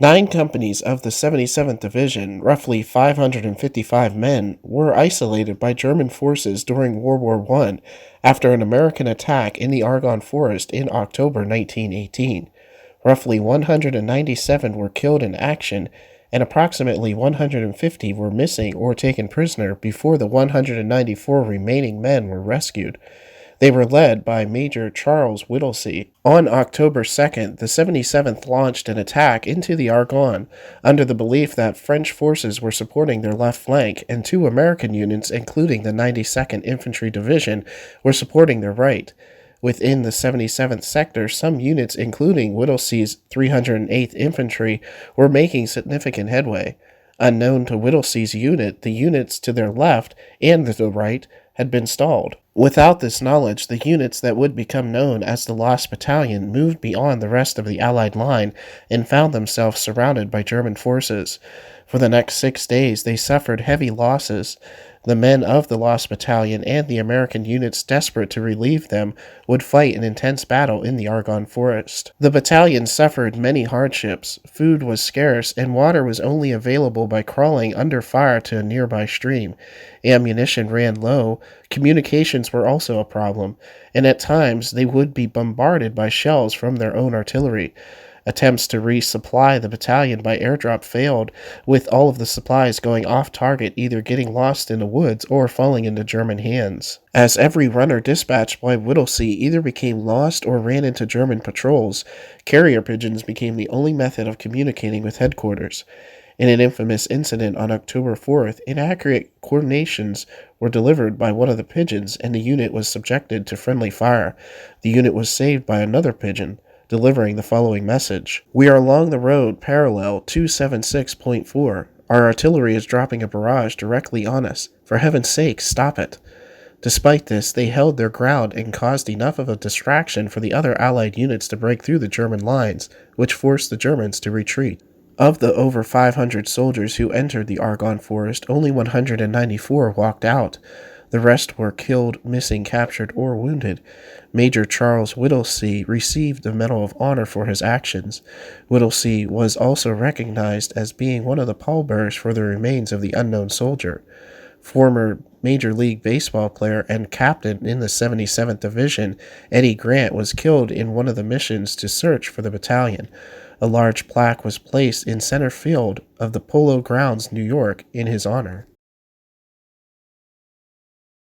9 companies of the 77th Division, roughly 555 men, were isolated by German forces during World War I after an American attack in the Argonne Forest in October 1918. Roughly 197 were killed in action, and approximately 150 were missing or taken prisoner before the 194 remaining men were rescued. They were led by Major Charles Whittlesey. On October 2nd, the 77th launched an attack into the Argonne under the belief that French forces were supporting their left flank and 2 American units, including the 92nd Infantry Division, were supporting their right. Within the 77th sector, some units, including Whittlesey's 308th Infantry, were making significant headway. Unknown to Whittlesey's unit, the units to their left and to the right had been stalled. Without this knowledge, the units that would become known as the Lost Battalion moved beyond the rest of the Allied line and found themselves surrounded by German forces. For the next 6 days, they suffered heavy losses. The men of the Lost Battalion and the American units desperate to relieve them would fight an intense battle in the Argonne Forest. The battalion suffered many hardships. Food was scarce, and water was only available by crawling under fire to a nearby stream. Ammunition ran low. Communications were also a problem, and at times they would be bombarded by shells from their own artillery. Attempts to resupply the battalion by airdrop failed, with all of the supplies going off target, either getting lost in the woods or falling into German hands. As every runner dispatched by Whittlesey either became lost or ran into German patrols, carrier pigeons became the only method of communicating with headquarters. In an infamous incident on October 4th, inaccurate coordinations were delivered by one of the pigeons and the unit was subjected to friendly fire. The unit was saved by another pigeon, delivering the following message: "We are along the road parallel 276.4. Our artillery is dropping a barrage directly on us. For heaven's sake, stop it." Despite this, they held their ground and caused enough of a distraction for the other Allied units to break through the German lines, which forced the Germans to retreat. Of the over 500 soldiers who entered the Argonne Forest, only 194 walked out. The rest were killed, missing, captured, or wounded. Major Charles Whittlesey received the Medal of Honor for his actions. Whittlesey was also recognized as being one of the pallbearers for the remains of the unknown soldier. Former Major League Baseball player and captain in the 77th Division, Eddie Grant, was killed in one of the missions to search for the battalion. A large plaque was placed in center field of the Polo Grounds, New York, in his honor.